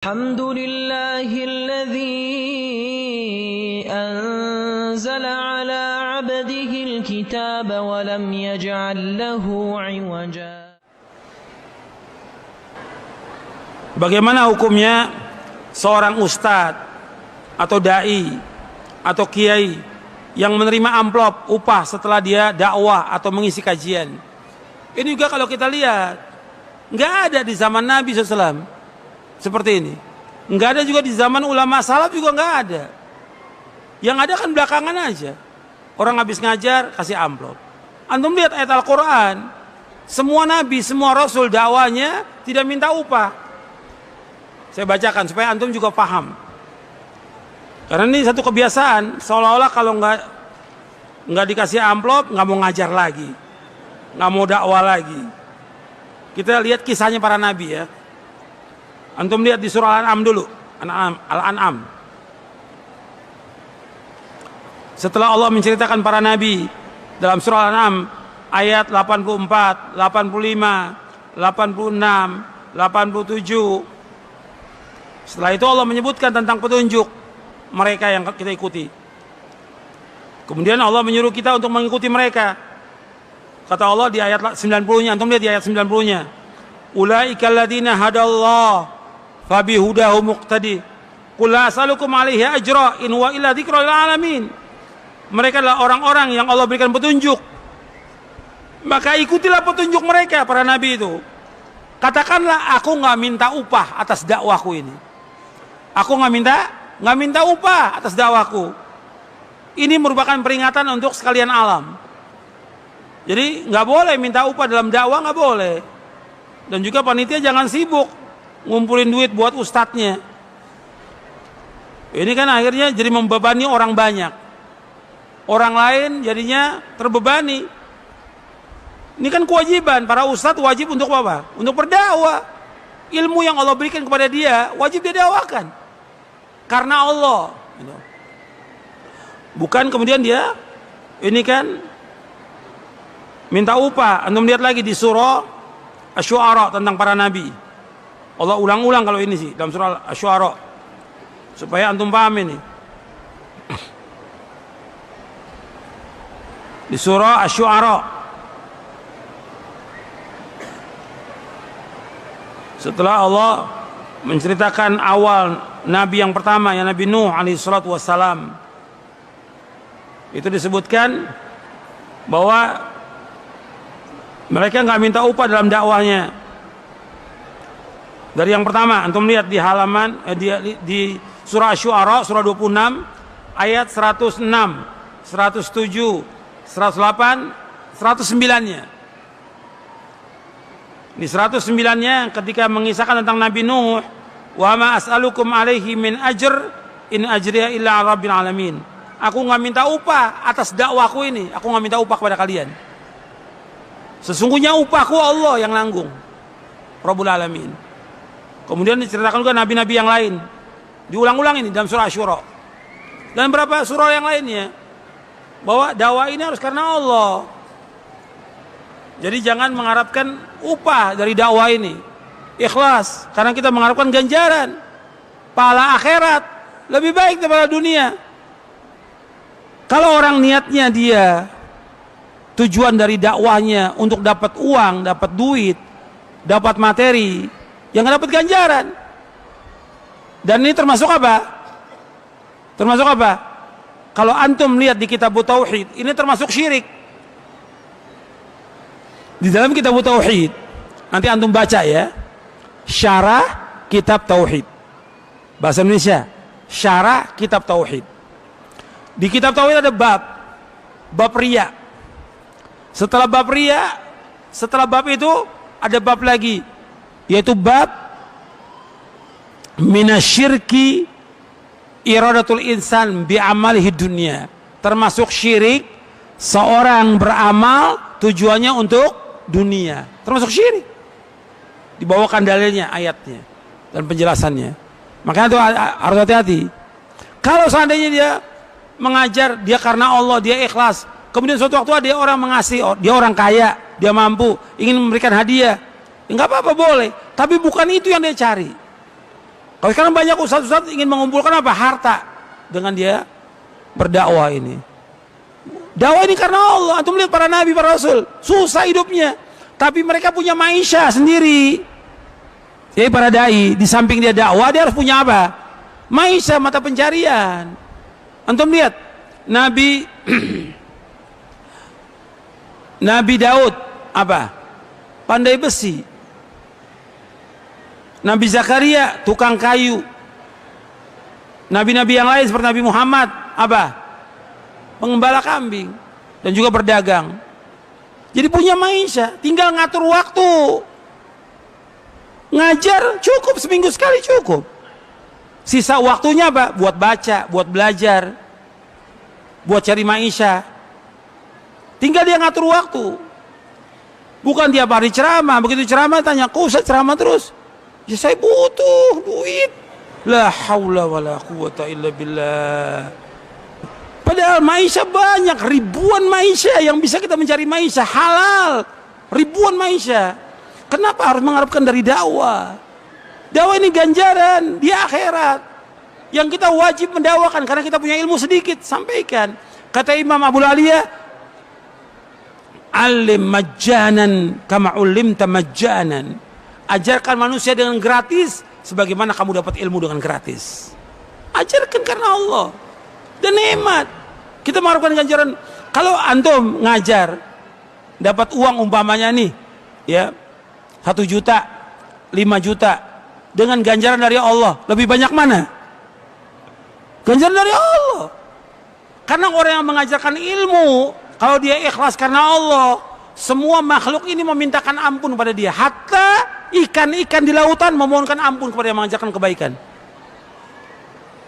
الحمد لله الذي أنزل على عبده الكتاب ولم يجعل له عوجا. Bagaimana hukumnya seorang ustadz atau dai atau kiai yang menerima amplop upah setelah dia dakwah atau mengisi kajian? Ini juga kalau kita lihat nggak ada di zaman Nabi SAW seperti ini. Nggak ada juga di zaman ulama salaf, juga nggak ada. Yang ada kan belakangan aja. Orang habis ngajar kasih amplop. Antum lihat ayat Al-Quran, semua nabi, semua rasul dakwanya tidak minta upah. Saya bacakan supaya antum juga paham. Karena ini satu kebiasaan, seolah-olah kalau nggak dikasih amplop nggak mau ngajar lagi, nggak mau dakwah lagi. Kita lihat kisahnya para nabi ya. Antum lihat di surah Al-An'am dulu, Al-An'am. Setelah Allah menceritakan para nabi dalam surah Al-An'am ayat 84, 85, 86, 87. Setelah itu Allah menyebutkan tentang petunjuk mereka yang kita ikuti. Kemudian Allah menyuruh kita untuk mengikuti mereka. Kata Allah di ayat 90-nya, antum lihat di ayat 90-nya. Ulaika alladziina hadallahu fabihudahu muqtadi qul la as'alukum alaihi ajra in huwa illa dzikra lil alamin. Mereka adalah orang-orang yang Allah berikan petunjuk, maka ikutilah petunjuk mereka, para nabi itu. Katakanlah, aku nggak minta upah atas dakwahku ini. Aku nggak minta upah atas dakwahku. Ini merupakan peringatan untuk sekalian alam. Jadi nggak boleh minta upah dalam dakwah, nggak boleh. Dan juga panitia jangan sibuk ngumpulin duit buat ustadznya. Ini kan akhirnya jadi membebani orang banyak. Orang lain jadinya terbebani. Ini kan kewajiban para ustadz, wajib untuk apa? Untuk berdakwah. Ilmu yang Allah berikan kepada dia wajib dia dakwakan karena Allah. Bukan kemudian dia ini kan minta upah. Antum lihat lagi di surah Asy-Syu'ara tentang para nabi. Allah ulang-ulang kalau ini sih dalam surah Asy-Syu'ara supaya antum paham ini. Di surah Asy-Syu'ara setelah Allah menceritakan awal nabi yang pertama, yang Nabi Nuh alaihi salatu wassalam, itu disebutkan bahwa mereka nggak minta upah dalam dakwahnya. Dari yang pertama, antum lihat di halaman di surah Asy-Syu'ara surah 26 ayat 106, 107, 108, 109-nya. Di 109-nya ketika mengisahkan tentang Nabi Nuh, wa ma as'alukum alaihi min ajr in ajriya illa 'ala rabbil alamin. Aku nggak minta upah atas dakwahku ini. Aku nggak minta upah kepada kalian. Sesungguhnya upahku Allah yang nanggung, Rabbul Alamin. Kemudian diceritakan juga nabi-nabi yang lain. Diulang-ulang ini dalam surah Asy-Syu'ara. Dan beberapa surah yang lainnya. Bahwa dakwah ini harus karena Allah. Jadi jangan mengharapkan upah dari dakwah ini. Ikhlas. Karena kita mengharapkan ganjaran. Pahala akhirat. Lebih baik daripada dunia. Kalau orang niatnya dia, tujuan dari dakwahnya untuk dapat uang, dapat duit, dapat materi, yang nggak dapat ganjaran. Dan ini termasuk apa? Termasuk apa? Kalau antum lihat di kitab Tauhid, ini termasuk syirik. Di dalam kitab Tauhid, nanti antum baca ya, syarah kitab Tauhid, bahasa Indonesia, syarah kitab Tauhid. Di kitab Tauhid ada bab riya. Setelah bab riya, setelah bab itu ada bab lagi, yaitu bab minasyirki iradatul insan bi'amalihi dunya. Termasuk syirik seorang beramal tujuannya untuk dunia. Termasuk syirik. Dibawakan dalilnya, ayatnya dan penjelasannya. Makanya itu harus hati-hati. Kalau seandainya dia mengajar, dia karena Allah, dia ikhlas, kemudian suatu waktu dia orang mengasih, dia orang kaya, dia mampu, ingin memberikan hadiah, enggak apa-apa, boleh. Tapi bukan itu yang dia cari. Kalau sekarang banyak ustadz-ustadz ingin mengumpulkan apa? Harta dengan dia berdakwah ini. Dakwah ini karena Allah. Antum lihat para nabi, para rasul, susah hidupnya, tapi mereka punya maisha sendiri. Jadi para dai, di samping dia dakwah, dia harus punya apa? Maisha, mata pencarian. Antum lihat Nabi Nabi Daud apa? Pandai besi. Nabi Zakaria tukang kayu. Nabi-nabi yang lain seperti Nabi Muhammad apa? Pengembala kambing dan juga berdagang. Jadi punya maisha, tinggal ngatur waktu. Ngajar cukup seminggu sekali cukup. Sisa waktunya apa? Buat baca, buat belajar, buat cari maisha. Tinggal dia ngatur waktu. Bukan tiap hari ceramah, begitu ceramah tanya, "Kok Ustaz ceramah terus?" "Ya saya butuh duit." La haula wala quwata illa billah. Padahal maisha banyak, ribuan maisha yang bisa kita mencari maisha halal. Ribuan maisha. Kenapa harus mengharapkan dari dakwah? Dakwah ini ganjaran di akhirat. Yang kita wajib mendakwakan karena kita punya ilmu sedikit, sampaikan. Kata Imam Abu Aliyah, "Alim majjanan kama ulimta majjanan." Ajarkan manusia dengan gratis sebagaimana kamu dapat ilmu dengan gratis. Ajarkan karena Allah dan nikmat. Kita mengharapkan ganjaran. Kalau antum ngajar dapat uang umpamanya nih ya 1 juta, 5 juta dengan ganjaran dari Allah, lebih banyak mana? Ganjaran dari Allah. Karena orang yang mengajarkan ilmu, kalau dia ikhlas karena Allah, semua makhluk ini memintakan ampun pada dia. Hatta ikan-ikan di lautan memohonkan ampun kepada yang mengajarkan kebaikan.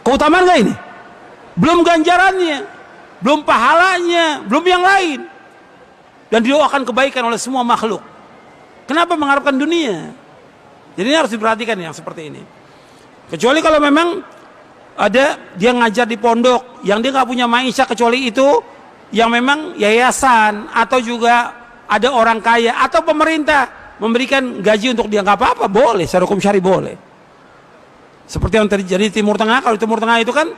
Keutamaan gak ini? Belum ganjarannya, belum pahalanya, belum yang lain. Dan didoakan kebaikan oleh semua makhluk. Kenapa mengharapkan dunia? Jadi ini harus diperhatikan yang seperti ini. Kecuali kalau memang ada dia ngajar di pondok yang dia nggak punya maisha kecuali itu, yang memang yayasan atau juga ada orang kaya atau pemerintah memberikan gaji untuk dia, nggak apa-apa, boleh, secara hukum syari boleh. Seperti yang terjadi di Timur Tengah. Kalau di Timur Tengah itu kan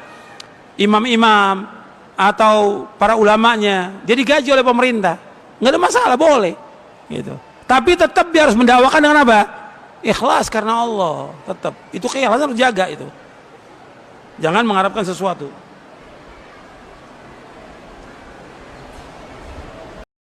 imam-imam atau para ulamanya dia digaji oleh pemerintah, nggak ada masalah, boleh gitu. Tapi tetap dia harus mendakwakan dengan apa? Ikhlas karena Allah. Tetap itu keikhlasan harus jaga itu. Jangan mengharapkan sesuatu.